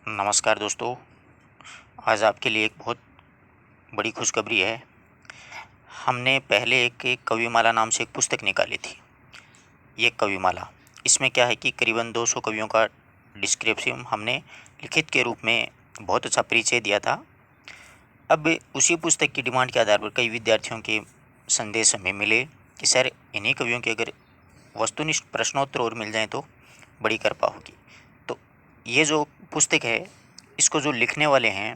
नमस्कार दोस्तों। आज आपके लिए एक बहुत बड़ी खुशखबरी है। हमने पहले एक कविमाला नाम से एक पुस्तक निकाली थी। ये कविमाला, इसमें क्या है कि करीबन 200 कवियों का डिस्क्रिप्शन हमने लिखित के रूप में बहुत अच्छा परिचय दिया था। अब उसी पुस्तक की डिमांड के आधार पर कई विद्यार्थियों के संदेश हमें मिले कि सर, इन्हीं कवियों के अगर वस्तुनिष्ठ प्रश्नोत्तर और मिल जाएँ तो बड़ी कृपा होगी। तो ये जो पुस्तक है, इसको जो लिखने वाले हैं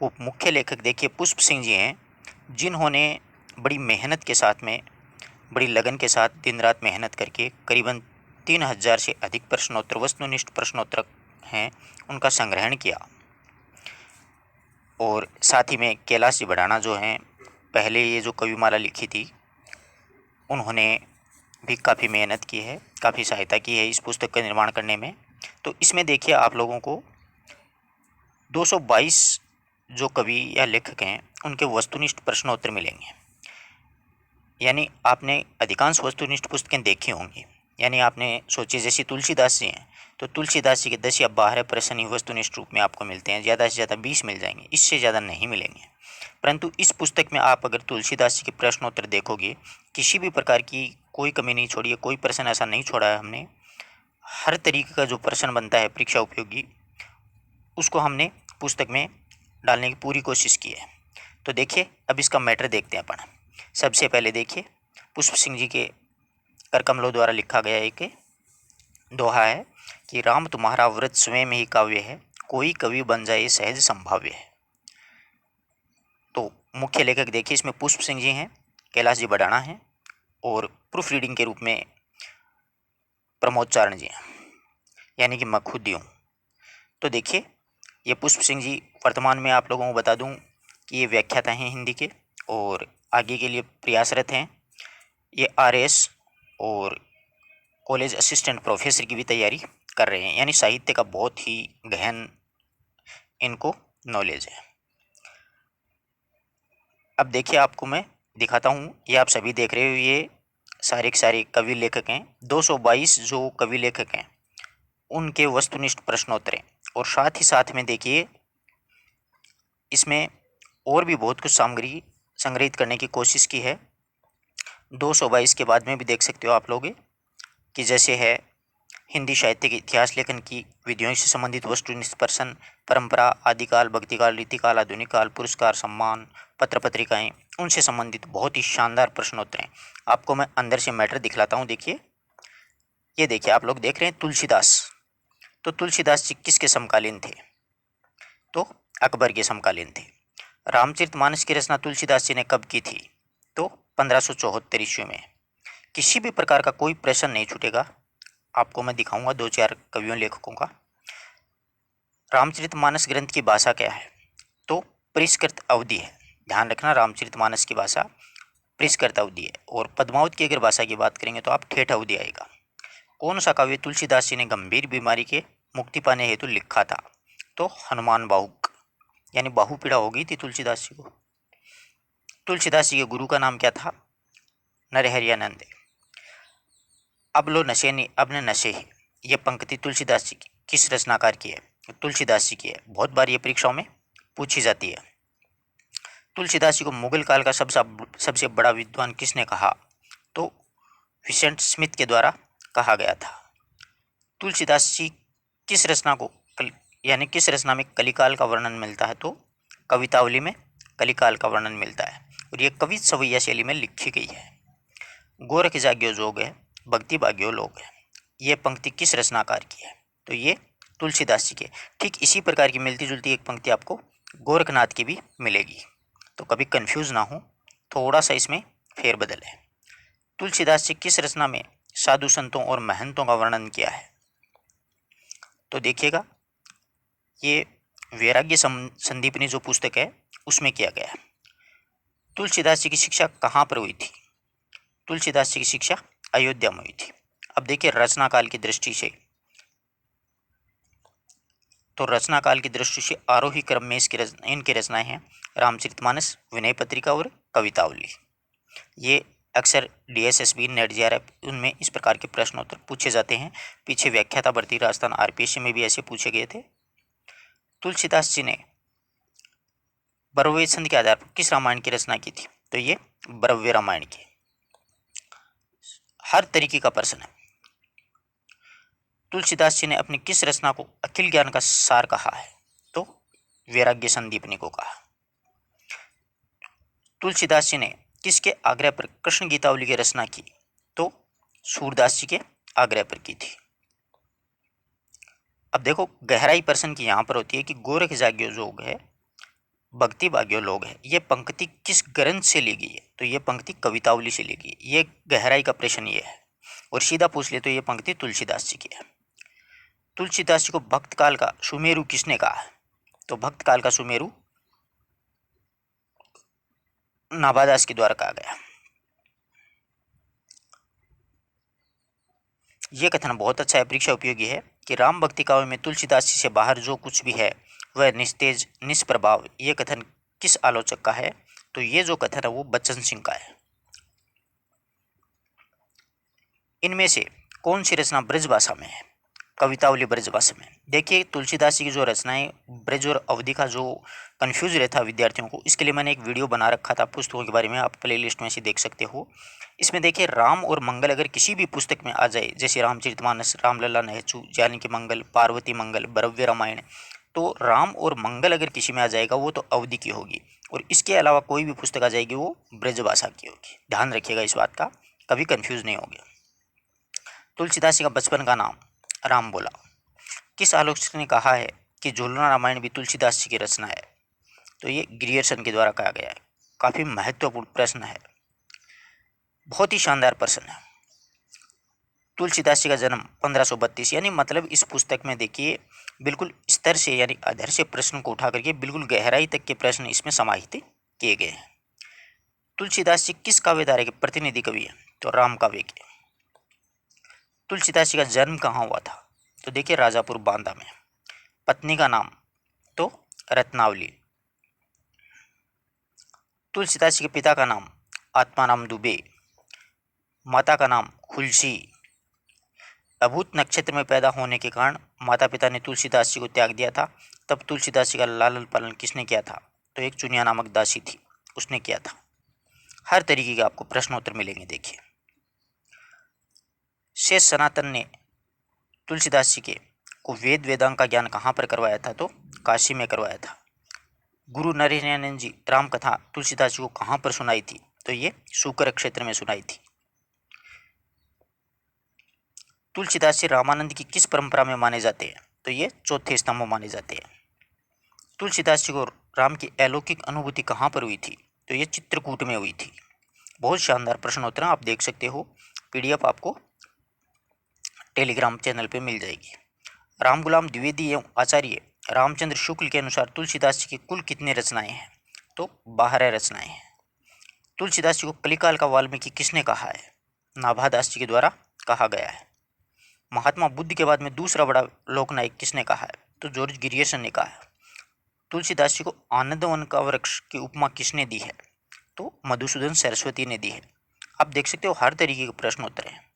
वो मुख्य लेखक देखिए पुष्प सिंह जी हैं, जिन्होंने बड़ी मेहनत के साथ में, बड़ी लगन के साथ दिन रात मेहनत करके करीबन 3000 से अधिक प्रश्नोत्तर, वस्तुनिष्ठ प्रश्नोत्तर हैं, उनका संग्रहण किया। और साथ ही में कैलाश जी भड़ाना जो हैं, पहले ये जो कविमाला लिखी थी, उन्होंने भी काफ़ी मेहनत की है, काफ़ी सहायता की है इस पुस्तक का निर्माण करने में। तो इसमें देखिए आप लोगों को 222 जो कवि या लेखक हैं, उनके वस्तुनिष्ठ प्रश्नोत्तर मिलेंगे। यानी आपने अधिकांश वस्तुनिष्ठ पुस्तकें देखी होंगी। यानी आपने सोचिए जैसे तुलसीदास जी हैं, तो तुलसीदास जी के 10 या 12 प्रश्न ही वस्तुनिष्ठ रूप में आपको मिलते हैं, ज़्यादा से ज़्यादा 20 मिल जाएंगे, इससे ज़्यादा नहीं मिलेंगे। परंतु इस पुस्तक में आप अगर तुलसीदास जी के प्रश्नोत्तर देखोगे, किसी भी प्रकार की कोई कमी नहीं छोड़ी है, कोई प्रश्न ऐसा नहीं छोड़ा है हमने। हर तरीके का जो प्रश्न बनता है परीक्षा उपयोगी, उसको हमने पुस्तक में डालने की पूरी कोशिश की है। तो देखिए अब इसका मैटर देखते हैं अपन। सबसे पहले देखिए पुष्प सिंह जी के कर कमलों द्वारा लिखा गया एक दोहा है कि राम तुम्हारा व्रत स्वयं ही काव्य है, कोई कवि बन जाए सहज संभाव्य है। तो मुख्य लेखक देखिए इसमें पुष्प सिंह जी हैं, कैलाश जी बडाना हैं, और प्रूफ रीडिंग के रूप में प्रमोद चारण जी हैं, यानी कि मैं खुद ही हूँ। तो देखिए ये पुष्प सिंह जी, वर्तमान में आप लोगों को बता दूं कि ये व्याख्याता हैं हिंदी के, और आगे के लिए प्रयासरत हैं। ये आरएएस और कॉलेज असिस्टेंट प्रोफेसर की भी तैयारी कर रहे हैं, यानी साहित्य का बहुत ही गहन इनको नॉलेज है। अब देखिए आपको मैं दिखाता हूँ, ये आप सभी देख रहे हो, ये सारे के सारे कवि लेखक हैं। 222 जो कवि लेखक हैं उनके वस्तुनिष्ठ प्रश्नोत्तर हैं, और साथ ही साथ में देखिए इसमें और भी बहुत कुछ सामग्री संग्रहित करने की कोशिश की है। 222 के बाद में भी देख सकते हो आप लोग कि जैसे है हिंदी साहित्य के इतिहास लेखन की विधियों से संबंधित वस्तुनिष्ठ प्रश्न, परंपरा, आदिकाल, भक्तिकाल, रीतिकाल, आधुनिक काल, पुरस्कार, सम्मान, पत्र पत्रिकाएं, उनसे संबंधित बहुत ही शानदार प्रश्नोत्तर हैं। आपको मैं अंदर से मैटर दिखलाता हूँ। देखिए, ये देखिए आप लोग देख रहे हैं तुलसीदास। तो तुलसीदास जी किसके समकालीन थे? तो अकबर के समकालीन थे। रामचरितमानस की रचना तुलसीदास जी ने कब की थी? तो 1574 ईस्वी में। किसी भी प्रकार का कोई प्रश्न नहीं छूटेगा। आपको मैं दिखाऊंगा 2-4 कवियों लेखकों का। रामचरितमानस ग्रंथ की भाषा क्या है? तो परिष्कृत अवधि है। ध्यान रखना, रामचरितमानस की भाषा परिष्कृत अवधि है। और पद्मावत की अगर भाषा की बात करेंगे तो आप ठेठ अवधि आएगा। कौन सा काव्य तुलसीदास जी ने गंभीर बीमारी के मुक्ति पाने हेतु लिखा था? तो हनुमान बाहुक, यानी बाहु पीड़ा हो गई थी तुलसीदास जी को। तुलसीदास जी के गुरु का नाम क्या था? नरहरियानंद। अब लो नशे नहीं, अब न नशे ही। ये पंक्ति तुलसीदास जी की किस रचनाकार की है? तुलसीदास जी की है। बहुत बार ये परीक्षाओं में पूछी जाती है। तुलसीदास जी को मुगल काल का सबसे बड़ा विद्वान किसने कहा? तो विसेंट स्मिथ के द्वारा कहा गया था। तुलसीदास जी किस रचना को यानी किस रचना में कलिकाल का वर्णन मिलता है? तो कवितावली में कलिकाल का वर्णन मिलता है, और ये कवि सवैया शैली में लिखी गई है। गोरख जाग्यो जोग है, भक्ति भाग्यो लोग है। ये पंक्ति किस रचनाकार की है? तो ये तुलसीदास जी की। ठीक इसी प्रकार की मिलती जुलती एक पंक्ति आपको गोरखनाथ की भी मिलेगी। तो कभी कंफ्यूज ना हो, थोड़ा सा इसमें फेरबदल है। तुलसीदास जी किस रचना में साधु संतों और महंतों का वर्णन किया है? तो देखिएगा, ये वैराग्य संदीपनी जो पुस्तक है उसमें किया गया है। तुलसीदास जी की शिक्षा कहाँ पर हुई थी? तुलसीदास जी की शिक्षा अयोध्या में हुई थी। अब देखिए रचना काल की दृष्टि से, तो रचना काल की दृष्टि से आरोही क्रम में इनकी रचनाएं हैं रामचरितमानस, विनय पत्रिका और कवितावली। ये अक्सर डीएसएसबी, नेट जेआरएफ, उनमें इस प्रकार के प्रश्न उत्तर पूछे जाते हैं। पीछे व्याख्याता भर्ती राजस्थान आरपीएससी में भी ऐसे पूछे गए थे। तुलसीदास जी ने ब्रह्मवेद संधि के आधार पर किस रामायण की रचना की थी? तो ये ब्रह्म रामायण की। हर तरीके का प्रश्न है। तुलसीदास जी ने अपनी किस रचना को अखिल ज्ञान का सार कहा है? तो वैराग्य संदीपनी को कहा। तुलसीदास जी ने किसके आग्रह पर कृष्ण गीतावली की रचना की? तो सूरदास जी के आग्रह पर की थी। अब देखो गहराई प्रश्न की यहां पर होती है कि गोरख जाग्यो जोग है, भक्ति भाग्यो लोग है, ये पंक्ति किस ग्रंथ से ली गई है? तो ये पंक्ति कवितावली से ली गई। ये गहराई का प्रश्न ये है। और सीधा पूछ ले तो ये पंक्ति तुलसीदास जी की है। तुलसीदास जी को भक्त काल का सुमेरु किसने कहा है? तो भक्त काल का सुमेरु नाभादास के द्वारा कहा गया। यह कथन बहुत अच्छा है, परीक्षा उपयोगी है कि राम भक्ति काव्य में तुलसीदास जी से बाहर जो कुछ भी है वह निस्तेज निष्प्रभाव। यह कथन किस आलोचक का है? तो ये जो कथन है वो बच्चन सिंह का है। इनमें से कौन सी रचना ब्रज भाषा में है? कवितावली ब्रज भाषा में। देखिए तुलसीदास जी की जो रचनाएं ब्रज और अवधि का जो कंफ्यूज रहता विद्यार्थियों को, इसके लिए मैंने एक वीडियो बना रखा था पुस्तकों के बारे में, आप प्लेलिस्ट में से देख सकते हो। इसमें देखिए राम और मंगल अगर किसी भी पुस्तक में आ जाए, जैसे रामचरितमानस, रामलला नहचू, जानकी मंगल, पार्वती मंगल, ब्रव्य रामायण, तो राम और मंगल अगर किसी में आ जाएगा वो तो अवधि की होगी, और इसके अलावा कोई भी पुस्तक आ जाएगी वो ब्रज भाषा की होगी। ध्यान रखिएगा इस बात का, कभी कंफ्यूज नहीं होगा। तुलसीदास जी का बचपन का नाम राम बोला। किस आलोचक ने कहा है कि झूलना रामायण भी तुलसीदास जी की रचना है? तो ये ग्रियर्सन के द्वारा कहा गया है। काफी महत्वपूर्ण प्रश्न है, बहुत ही शानदार प्रश्न है। तुलसीदास जी का जन्म 1532, यानी मतलब इस पुस्तक में देखिए बिल्कुल स्तर से यानी अधर से प्रश्न को उठा करके बिल्कुल गहराई तक के प्रश्न इसमें समाहित किए गए हैं। तुलसीदास जी किस काव्य धारा के प्रतिनिधि कवि हैं? तो राम काव्य के। तुलसीदास जी का जन्म कहाँ हुआ था? तो देखिए राजापुर बांदा में। पत्नी का नाम? तो रत्नावली। तुलसीदास जी के पिता का नाम आत्माराम दुबे, माता का नाम खुलसी। अभूत नक्षत्र में पैदा होने के कारण माता पिता ने तुलसीदास जी को त्याग दिया था। तब तुलसीदास जी का लालन पालन किसने किया था? तो एक चुनिया नामक दासी थी, उसने किया था। हर तरीके के आपको प्रश्नोत्तर मिलेंगे। देखिए शेष सनातन ने तुलसीदास जी के को वेद वेदांग का ज्ञान कहाँ पर करवाया था? तो काशी में करवाया था। गुरु नरहरियानंद जी राम कथा तुलसीदास जी को कहाँ पर सुनाई थी? तो ये शुकर क्षेत्र में सुनाई थी। तुलसीदास जी रामानंद की किस परंपरा में माने जाते हैं? तो ये चौथे स्तंभ माने जाते हैं। तुलसीदास जी को राम की अलौकिक अनुभूति कहाँ पर हुई थी? तो ये चित्रकूट में हुई थी। बहुत शानदार प्रश्नोत्तर आप देख सकते हो, पीडीएफ आपको टेलीग्राम चैनल पे मिल जाएगी। राम गुलाम द्विवेदी एवं आचार्य रामचंद्र शुक्ल के अनुसार तुलसीदास जी की कुल कितनी रचनाएं हैं? तो 12 रचनाएं हैं। तुलसीदास जी को कलिकाल का वाल्मीकि किसने कहा है? नाभादास जी के द्वारा कहा गया है। महात्मा बुद्ध के बाद में दूसरा बड़ा लोकनायक किसने कहा है? तो जॉर्ज ग्रियर्सन ने कहा है। तुलसीदास जी को आनंदवन का वृक्ष की उपमा किसने दी है? तो मधुसूदन सरस्वती ने दी है। आप देख सकते हो हर तरीके के प्रश्नोत्तर हैं।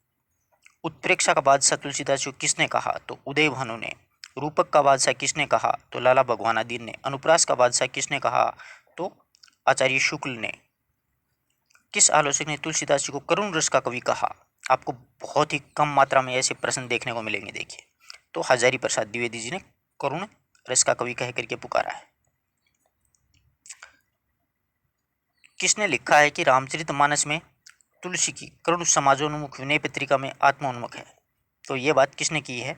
उत्प्रेक्षा का बादशाह तुलसीदास जी को किसने कहा? तो उदय भानु ने। रूपक का बादशाह किसने कहा? तो लाला भगवानादीन ने। अनुप्रास का बादशाह किसने कहा? तो आचार्य शुक्ल ने। किस आलोचक ने तुलसीदास जी को करुण रस का कवि कहा? आपको बहुत ही कम मात्रा में ऐसे प्रश्न देखने को मिलेंगे। देखिए तो हजारी प्रसाद द्विवेदी जी ने करुण रस का कवि कह करके पुकारा है। किसने लिखा है कि रामचरितमानस में तुलसी की करुण समाजोन्मुख विनय पत्रिका में आत्मोन्मुख है? तो ये बात किसने की है?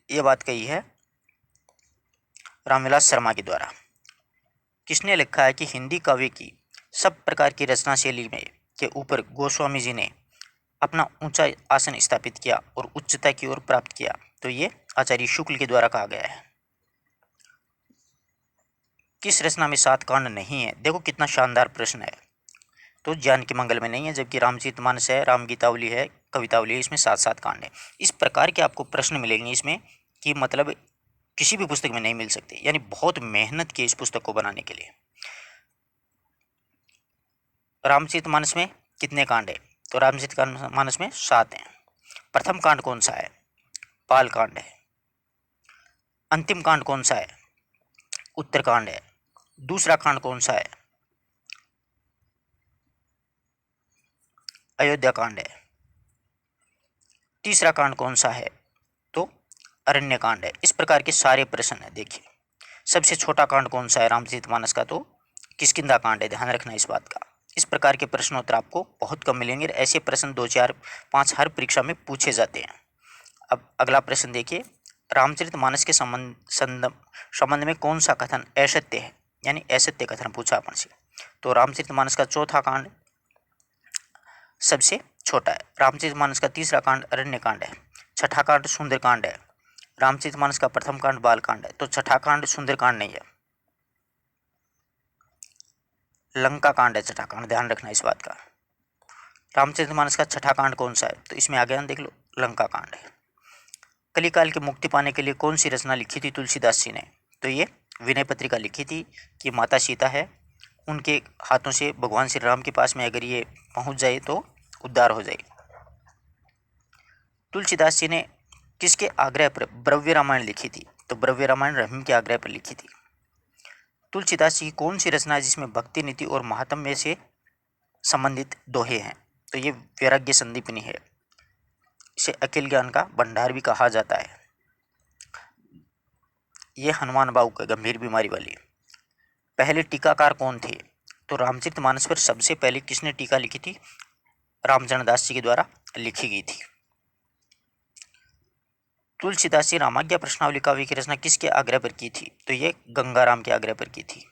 ये बात कही है रामविलास शर्मा के द्वारा। किसने लिखा है कि हिंदी काव्य की सब प्रकार की रचना शैली में के ऊपर गोस्वामी जी ने अपना ऊंचा आसन स्थापित किया और उच्चता की ओर प्राप्त किया? तो ये आचार्य शुक्ल के द्वारा कहा गया है। किस रचना में 7 कांड नहीं है? देखो कितना शानदार प्रश्न है। तो जानकी मंगल में नहीं है, जबकि रामचरितमानस है, राम गीतावली है, कवितावली है, इसमें 7 कांड है। इस प्रकार के आपको प्रश्न मिलेंगे इसमें कि मतलब किसी भी पुस्तक में नहीं मिल सकते, यानी बहुत मेहनत की इस पुस्तक को बनाने के लिए। रामचरितमानस में कितने कांड है? तो रामचरितमानस में 7 हैं। प्रथम कांड कौन सा है? बाल कांड है। अंतिम कांड कौन सा है? उत्तरकांड है। दूसरा कांड कौन सा है? अयोध्या कांड है। तीसरा कांड कौन सा है? तो अरण्य कांड है। इस प्रकार के सारे प्रश्न है। देखिए, सबसे छोटा कांड कौन सा है रामचरितमानस का? तो किष्किंधा कांड है। ध्यान रखना इस बात का। इस प्रकार के प्रश्नोत्तर आपको बहुत कम मिलेंगे। ऐसे प्रश्न 2, 4, 5 हर परीक्षा में पूछे जाते हैं। अब अगला प्रश्न देखिए, रामचरितमानस के संबंध में कौन सा कथन असत्य है, यानी असत्य कथन पूछा अपन से। तो रामचरितमानस का चौथा कांड सबसे छोटा है। रामचरितमानस का तीसरा कांड अरण्य कांड है। छठा कांड सुंदर कांड है। रामचरितमानस का प्रथम कांड बाल कांड है। तो छठा कांड सुंदर कांड नहीं है, लंका कांड है छठा कांड। ध्यान रखना इस बात का। रामचरितमानस का छठा कांड कौन सा है? तो इसमें आ गया देख लो, लंका कांड है। कलिकाल की मुक्ति पाने के लिए कौन सी रचना लिखी थी तुलसीदास जी ने? तो ये विनय पत्रिका लिखी थी कि माता सीता है, उनके हाथों से भगवान श्री राम के पास में अगर ये पहुंच जाए तो उद्धार हो जाए। तुलसीदास जी ने किसके आग्रह पर ब्रव्य रामायण लिखी थी? तो ब्रव्य रामायण रहीम के आग्रह पर लिखी थी। तुलसीदास जी की कौन सी रचना है जिसमें भक्ति नीति और महात्म्य से संबंधित दोहे हैं? तो ये वैराग्य संदीपनी है। इसे अखिल ज्ञान का भंडार भी कहा जाता है। ये हनुमान बाबू का गंभीर बीमारी वाली। पहले टीकाकार कौन थे? तो रामचरितमानस पर सबसे पहले किसने टीका लिखी थी? रामचंद्रदास जी के द्वारा लिखी गई थी। तुलसीदास जी रामाज्ञा प्रश्नावली काव्य की रचना किसके आग्रह पर की थी? तो ये गंगाराम के आग्रह पर की थी।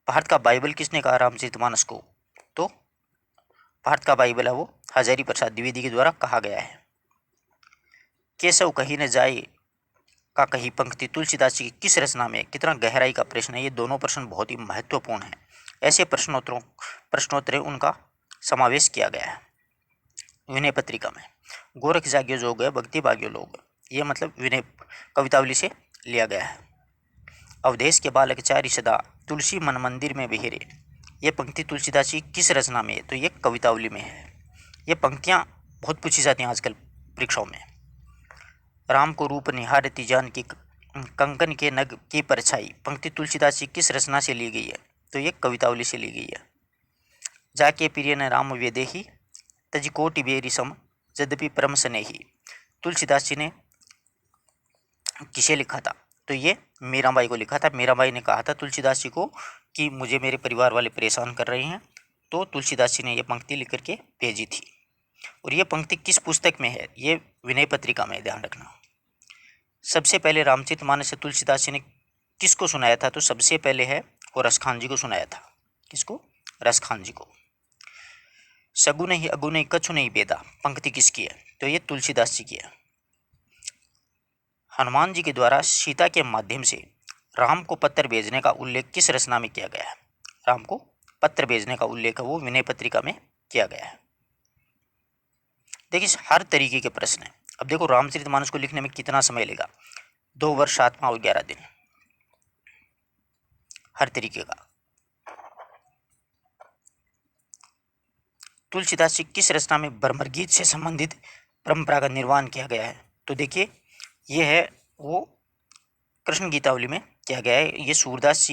भारत का बाइबल किसने कहा रामचरितमानस को? तो भारत का बाइबल है वो हजारी प्रसाद द्विवेदी के द्वारा कहा गया है। केशव कहीं न जाए का कही पंक्ति तुलसीदास जी की किस रचना में? कितना गहराई का प्रश्न है। ये दोनों प्रश्न बहुत ही महत्वपूर्ण हैं। ऐसे प्रश्नोत्तरों उनका समावेश किया गया है विनय पत्रिका में। गोरख जाग्यो जोग है भक्ति भाग्यो लोग, ये मतलब विनय कवितावली से लिया गया है। अवधेश के बालक चारि सदा तुलसी मन मंदिर में बिहेरे, ये पंक्ति तुलसीदास जी किस रचना में है? तो ये कवितावली में है। ये पंक्तियाँ बहुत पूछी जाती हैं आजकल परीक्षाओं में। राम को रूप निहारती जान की कंकन के नग की परछाई, पंक्ति तुलसीदास जी किस रचना से ली गई है? तो ये कवितावली से ली गई है। जाके प्रिय न राम वेदेही तज कोटि बेरी सम यद्यपि परम स्नेही, तुलसीदास जी ने किसे लिखा था? तो ये मीराबाई को लिखा था। मीराबाई ने कहा था तुलसीदास जी को कि मुझे मेरे परिवार वाले परेशान कर रहे हैं, तो तुलसीदास जी ने ये पंक्ति लिख करके भेजी थी। और ये पंक्ति किस पुस्तक में है? ये विनय पत्रिका में, ध्यान रखना। सबसे पहले रामचरितमानस से तुलसीदास जी ने किसको सुनाया था? तो सबसे पहले है वो रसखान जी को सुनाया था। किसको? रसखान जी को। सगु नहीं अगु नहीं कछु नहीं बेदा, पंक्ति किसकी है? तो ये तुलसीदास जी की है। हनुमान जी के द्वारा सीता के माध्यम से राम को पत्र भेजने का उल्लेख किस रचना में किया गया है? राम को पत्र भेजने का उल्लेख है वो विनय पत्रिका में किया गया है। देखिए, हर तरीके के प्रश्न है। अब देखो, रामचरितमानस को लिखने में कितना समय लेगा? 2 वर्ष 7 माह और 11 दिन, हर तरीके का। तुलसीदास जी किस रचना में भ्रमर गीत से संबंधित परंपरा का निर्माण किया गया है? तो देखिए, ये है वो कृष्ण गीतावली में किया गया है। ये सूरदास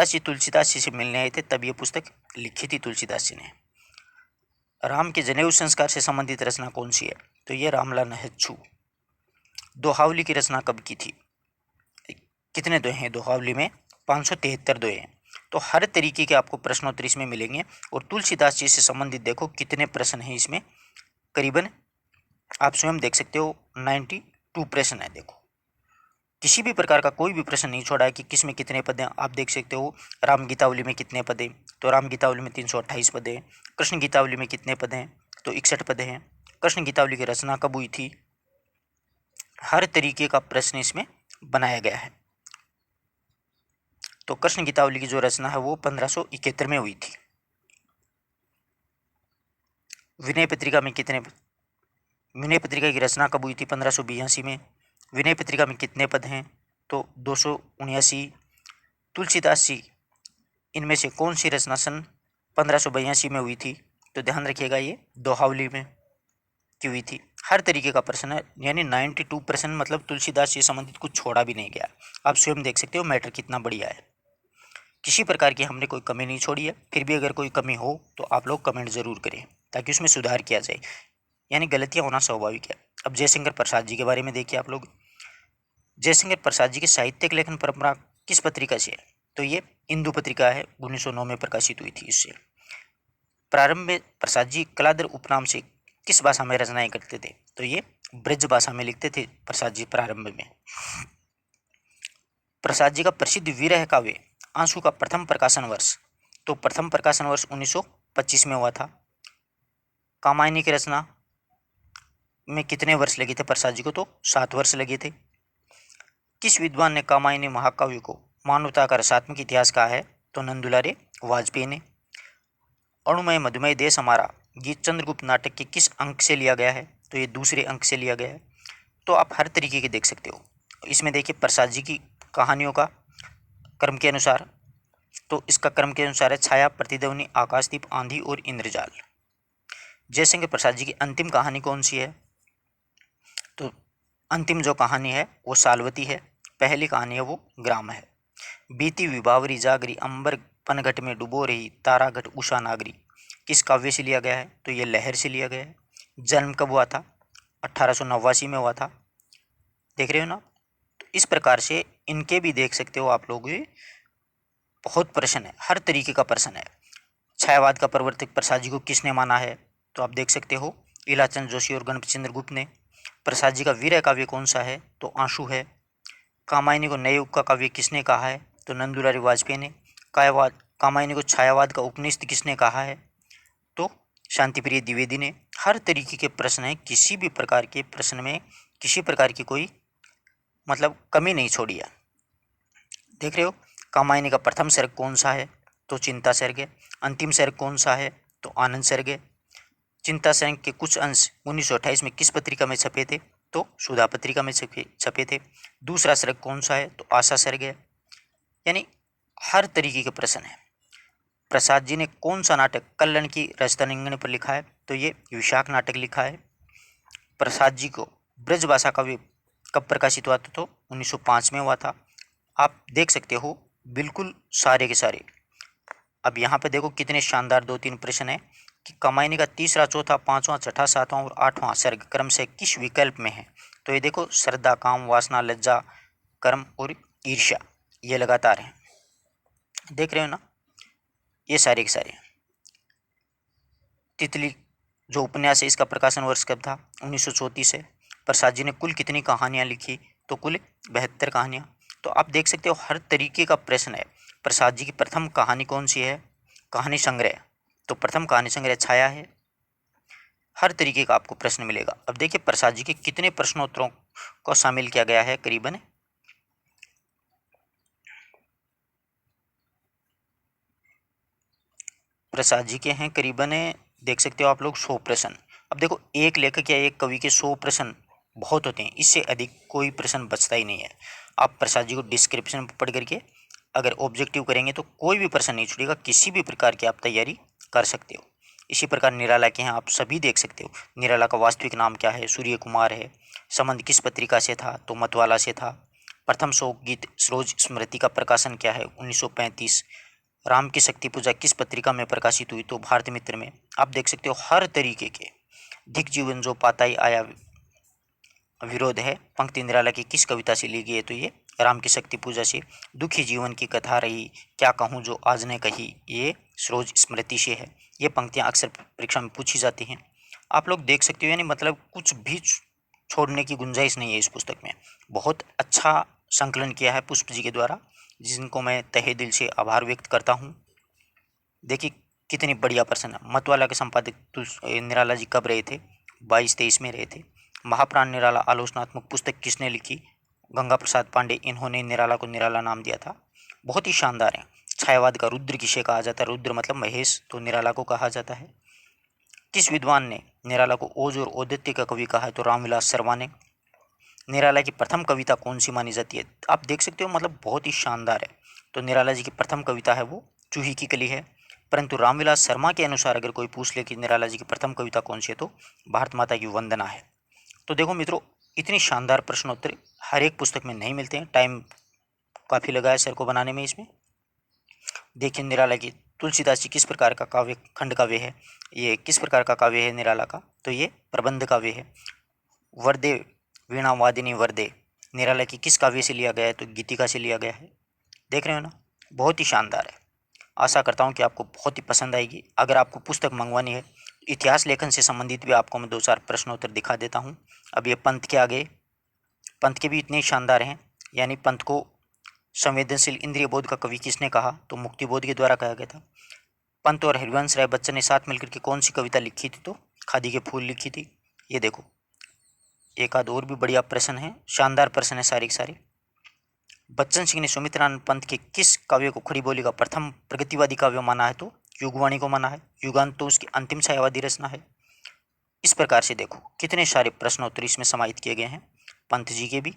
जी तुलसीदास जी से मिलने आए थे, तब ये पुस्तक लिखी थी तुलसीदास जी ने। राम के जनेऊ संस्कार से संबंधित रचना कौन सी है? तो ये रामला नहच्छू। दोहावली की रचना कब की थी? कितने दोहे हैं दोहावली में? 573 दोहे हैं। तो हर तरीके के आपको प्रश्नोत्तर इसमें मिलेंगे। और तुलसीदास जी से संबंधित देखो कितने प्रश्न हैं इसमें, करीबन आप स्वयं देख सकते हो 92 प्रश्न है। देखो, किसी भी प्रकार का कोई भी प्रश्न नहीं छोड़ा है कि किस में कितने पद हैं। आप देख सकते हो राम गीतावली में कितने पद हैं, तो राम गीतावली में 328 पद हैं। कृष्ण गीतावली में कितने पद हैं? तो 61 पद हैं। कृष्ण गीतावली की रचना कब हुई थी? हर तरीके का प्रश्न इसमें बनाया गया है। तो कृष्ण गीतावली की जो रचना है वो 1571 में हुई थी। विनय पत्रिका में विनय पत्रिका की रचना कब हुई थी? 1582 में। विनय पत्रिका में कितने पद हैं? तो 279। तुलसीदास जी इनमें से कौन सी रचना सन 1582 में हुई थी? तो ध्यान रखिएगा, ये दोहावली में की हुई थी। हर तरीके का प्रश्न है, यानी 92% मतलब तुलसीदास से संबंधित कुछ छोड़ा भी नहीं गया। आप स्वयं देख सकते हो मैटर कितना बढ़िया है। किसी प्रकार की हमने कोई कमी नहीं छोड़ी है। फिर भी अगर कोई कमी हो तो आप लोग कमेंट जरूर करें ताकि उसमें सुधार किया जाए, यानी गलतियां होना स्वाभाविक है। अब जयशंकर प्रसाद जी के बारे में देखिए आप लोग। जयशंकर प्रसाद जी की साहित्यिक लेखन परंपरा किस पत्रिका से है? तो ये इंदु पत्रिका है, 1909 में प्रकाशित हुई थी। इससे प्रारंभ में प्रसाद जी कलाधर उपनाम से किस भाषा में रचनाएं करते थे? तो ये ब्रज भाषा में लिखते थे प्रसाद जी प्रारंभ में। प्रसाद जी का प्रसिद्ध विरह काव्य आंसू का प्रथम प्रकाशन वर्ष? तो प्रथम प्रकाशन वर्ष 1925 में हुआ था। कामायनी की रचना में कितने वर्ष लगे थे प्रसाद जी को? तो 7 वर्ष लगे थे। किस विद्वान ने कामायनी महाकाव्य को मानवता का रसात्मक इतिहास कहा है? तो नंदुलारे वाजपेयी ने। अणुमय मधुमय देश हमारा गीत चंद्रगुप्त नाटक के किस अंक से लिया गया है? तो ये दूसरे अंक से लिया गया है। तो आप हर तरीके के देख सकते हो। इसमें देखिए प्रसाद जी की कहानियों का क्रम के अनुसार, तो इसका क्रम के अनुसार है छाया, प्रतिध्वनि, आकाशदीप, आंधी और इंद्रजाल। जयशंकर प्रसाद जी की अंतिम कहानी कौन सी है? तो अंतिम जो कहानी है वो सालवती है। पहली कहानी है वो ग्राम है। बीती विभावरी जागरी अंबर पनघट में डुबो रही ताराघट उषा नागरी किस काव्य से लिया गया है? तो ये लहर से लिया गया है। जन्म कब हुआ था? 1889 में हुआ था। देख रहे हो ना? तो इस प्रकार से इनके भी देख सकते हो आप लोग। ये बहुत प्रश्न है, हर तरीके का प्रश्न है। छायावाद का प्रवर्तक प्रसाद जी को किसने माना है? तो आप देख सकते हो इलाचंद जोशी और गणपति चंद्र गुप्त ने। प्रसाद जी का वीर काव्य कौन सा है? तो आंसू है। कामायनी को नए युग का काव्य किसने कहा है? तो नंदुलारी वाजपेयी ने। कायावाद कामायनी को छायावाद का उपनिषद किसने कहा है? तो शांतिप्रिय द्विवेदी ने। हर तरीके के प्रश्न है, किसी भी प्रकार के प्रश्न में किसी प्रकार की कोई मतलब कमी नहीं छोड़ी है। देख रहे हो कामायनी का प्रथम सर्ग कौन सा है? तो चिंता सर्ग है। अंतिम सर्ग कौन सा है? तो आनंद सर्ग है। चिंता सर्ग के कुछ अंश 1928 में किस पत्रिका में छपे थे? तो सुधा पत्रिका में छपे थे। दूसरा सर्ग कौन सा है? तो आशा सर्ग है। यानी हर तरीके के प्रश्न है। प्रसाद जी ने कौन सा नाटक कल्लन की रजतरंगिणी पर लिखा है? तो ये विशाख नाटक लिखा है। प्रसाद जी को ब्रजभाषा काव्य कब प्रकाशित हुआ था? तो 1905 में हुआ था। आप देख सकते हो बिल्कुल सारे के सारे। अब यहाँ पे देखो कितने शानदार 2-3 प्रश्न है कि कामायनी का तीसरा, चौथा, पांचवा, छठा, सातवां और आठवां सर्ग क्रम से किस विकल्प में है? तो ये देखो श्रद्धा, काम, वासना, लज्जा, कर्म और ईर्ष्या, ये लगातार हैं। देख रहे हो ना? ये सारे के सारे। तितली जो उपन्यास है इसका प्रकाशन वर्ष कब था? 1934 है। प्रसाद जी ने कुल कितनी कहानियाँ लिखी? तो कुल 72 कहानियाँ। तो आप देख सकते हो हर तरीके का प्रश्न है। प्रसाद जी की प्रथम कहानी कौन सी है? कहानी संग्रह। तो प्रथम कहानी संग्रह छाया है। हर तरीके का आपको प्रश्न मिलेगा। अब देखिए प्रसाद जी के कितने प्रश्नोत्तरों को शामिल किया गया है। करीबन प्रसाद जी के हैं करीबन, देख सकते हो आप लोग 100 प्रश्न। अब देखो एक लेखक या एक कवि के 100 प्रश्न बहुत होते हैं, इससे अधिक कोई प्रश्न बचता ही नहीं है। आप प्रसाद जी को डिस्क्रिप्शन पढ़ करके अगर ऑब्जेक्टिव करेंगे तो कोई भी प्रश्न नहीं छूटेगा। किसी भी प्रकार की आप तैयारी कर सकते हो। इसी प्रकार निराला के हैं आप सभी देख सकते हो। निराला का वास्तविक नाम क्या है? सूर्य कुमार है। संबंध किस पत्रिका से था? तो मतवाला से था। प्रथम शोक गीत सरोज स्मृति का प्रकाशन क्या है? 1935। राम की शक्ति पूजा किस पत्रिका में प्रकाशित हुई? तो भारत मित्र में। आप देख सकते हो हर तरीके के। धिक जीवन जो पाता ही आया विरोध है पंक्ति निराला की किस कविता से ली गई है? तो ये राम की शक्ति पूजा से। दुखी जीवन की कथा रही क्या कहूँ जो आज ने कही, ये सरोज स्मृति से है। ये पंक्तियाँ अक्सर परीक्षा में पूछी जाती हैं। आप लोग देख सकते हो, यानी मतलब कुछ भी छोड़ने की गुंजाइश नहीं है इस पुस्तक में। बहुत अच्छा संकलन किया है पुष्प जी के द्वारा, जिनको मैं तहे दिल से आभार व्यक्त करता हूँ। देखिए कितनी बढ़िया प्रश्न है। मतवाला के संपादक निराला जी कब रहे थे? 22-23 में रहे थे। महाप्राण निराला आलोचनात्मक पुस्तक किसने लिखी? गंगा प्रसाद पांडे। इन्होंने निराला को निराला नाम दिया था। बहुत ही शानदार है। छायावाद का रुद्र किसे कहा जाता है? रुद्र मतलब महेश, तो निराला को कहा जाता है। किस विद्वान ने निराला को ओज और औदित्य का कवि कहा है? तो रामविलास शर्मा ने। निराला की प्रथम कविता कौन सी मानी जाती है? आप देख सकते हो मतलब बहुत ही शानदार है। तो निराला जी की प्रथम कविता है वो चूही की कली है। परंतु रामविलास शर्मा के अनुसार अगर कोई पूछ ले कि निराला जी की प्रथम कविता कौन सी है, तो भारत माता की वंदना है। तो देखो मित्रों, इतनी शानदार प्रश्नोत्तर हर एक पुस्तक में नहीं मिलते हैं। टाइम काफ़ी लगा है सर को बनाने में। इसमें देखिए निराला की तुलसीदास जी किस प्रकार का काव्य खंड काव्य है, ये किस प्रकार का काव्य है निराला का, तो ये प्रबंध काव्य है। वरदे वीणा वादिनी वरदे निराला की किस काव्य से लिया गया है, तो गीतिका से लिया गया है। देख रहे हो ना, बहुत ही शानदार है। आशा करता हूँ कि आपको बहुत ही पसंद आएगी। अगर आपको पुस्तक मंगवानी है, इतिहास लेखन से संबंधित भी आपको मैं 2-4 प्रश्नोत्तर दिखा देता हूँ। अब ये पंत के आगे, पंत के भी इतने शानदार हैं। यानी पंत को संवेदनशील इंद्रिय बोध का कवि किसने कहा, तो मुक्ति बोध के द्वारा कहा गया था। पंत और हरिवंश राय बच्चन ने साथ मिलकर के कौन सी कविता लिखी थी, तो खादी के फूल लिखी थी। ये देखो, एक आध और भी बढ़िया प्रश्न है, शानदार प्रश्न है सारे के सारे। बच्चन सिंह ने सुमित्रानंद पंत के किस काव्य को खड़ी बोली का प्रथम प्रगतिवादी काव्य माना है, तो युगवाणी को माना है। युगांत तो उसकी अंतिम छायावादी रचना है। इस प्रकार से देखो कितने सारे प्रश्नोत्तर इसमें समाहित किए गए हैं पंत जी के भी।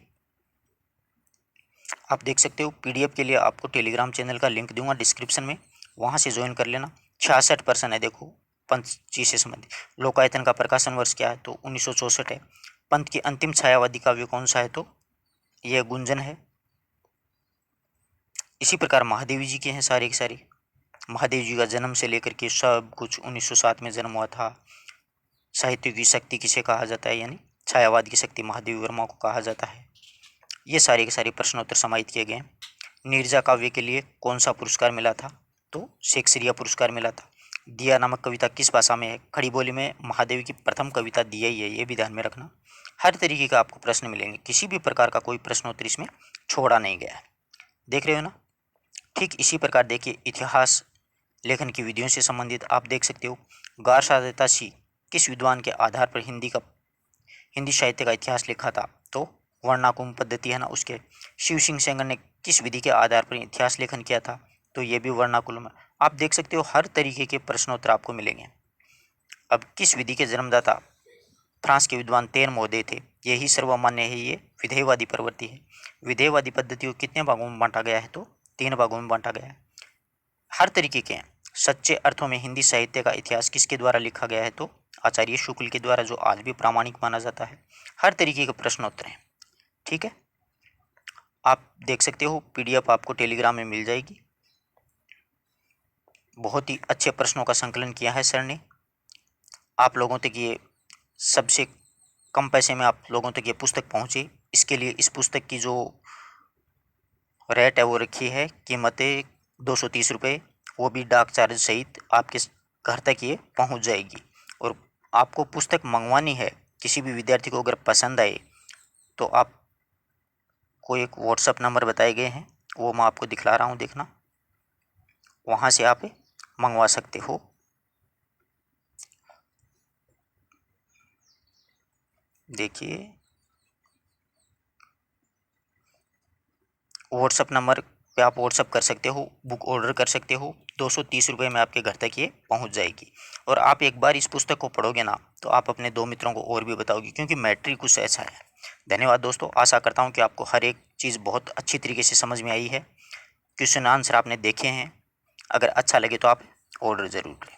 आप देख सकते हो। पीडीएफ के लिए आपको टेलीग्राम चैनल का लिंक दूंगा डिस्क्रिप्शन में, वहां से ज्वाइन कर लेना। 66 प्रश्न है देखो पंत जी से संबंधित। लोकायतन का प्रकाशन वर्ष क्या है, तो 1964 है। पंत की अंतिम छायावादी काव्य कौन सा है, तो यह गुंजन है। इसी प्रकार महादेवी जी के हैं सारे के सारे। महादेव जी का जन्म से लेकर के सब कुछ, 1907 में जन्म हुआ था। साहित्य की शक्ति किसे कहा जाता है, यानी छायावाद की शक्ति महादेवी वर्मा को कहा जाता है। ये सारे के सारे प्रश्नोत्तर समाहित किए गए। नीरजा काव्य के लिए कौन सा पुरस्कार मिला था, तो शेक्सपियर पुरस्कार मिला था। दिया नामक कविता किस भाषा में है, खड़ी बोली में महादेवी की प्रथम कविता दिया ही है, ये भी ध्यान में रखना। हर तरीके का आपको प्रश्न मिलेंगे, किसी भी प्रकार का कोई प्रश्नोत्तर इसमें छोड़ा नहीं गया है। देख रहे हो ना। ठीक इसी प्रकार देखिए इतिहास लेखन की विधियों से संबंधित आप देख सकते हो। गारसादासी किस विद्वान के आधार पर हिंदी साहित्य का इतिहास लिखा था, तो वर्णाकुम पद्धति है ना उसके। शिव सिंह सेंगर ने किस विधि के आधार पर इतिहास लेखन किया था, तो ये भी वर्णाकुलम है। आप देख सकते हो हर तरीके के प्रश्नोत्तर आपको मिलेंगे। अब किस विधि के जन्मदाता फ्रांस के विद्वान तेन महोदय थे, यही सर्वमान्य है, ये विधेयवादी प्रवृत्ति है। विधेयवादी पद्धति को कितने भागों में बांटा गया है, तो 3 भागों में बांटा गया है। हर तरीके के सच्चे अर्थों में हिंदी साहित्य का इतिहास किसके द्वारा लिखा गया है, तो आचार्य शुक्ल के द्वारा, जो आज भी प्रामाणिक माना जाता है। हर तरीके के प्रश्नोत्तर हैं। ठीक है, आप देख सकते हो। पीडीएफ आपको टेलीग्राम में मिल जाएगी। बहुत ही अच्छे प्रश्नों का संकलन किया है सर ने। आप लोगों तक ये सबसे कम पैसे में आप लोगों तक ये पुस्तक पहुंचे, इसके लिए इस पुस्तक की जो रेट है वो रखी है, कीमत 230 रुपये, वो भी डाक चार्ज सहित आपके घर तक ये पहुंच जाएगी। और आपको पुस्तक मंगवानी है, किसी भी विद्यार्थी को अगर पसंद आए, तो आपको एक व्हाट्सअप नंबर बताए गए हैं, वो मैं आपको दिखला रहा हूँ, देखना। वहाँ से आप मंगवा सकते हो। देखिए व्हाट्सअप नंबर पे आप व्हाट्सअप कर सकते हो, बुक ऑर्डर कर सकते हो। 230 रुपये में आपके घर तक ये पहुंच जाएगी। और आप एक बार इस पुस्तक को पढ़ोगे ना, तो आप अपने 2 मित्रों को और भी बताओगे, क्योंकि मैट्री कुछ ऐसा है। धन्यवाद दोस्तों। आशा करता हूँ कि आपको हर एक चीज़ बहुत अच्छी तरीके से समझ में आई है। क्वेश्चन आंसर आपने देखे हैं। अगर अच्छा लगे तो आप ऑर्डर ज़रूर करें।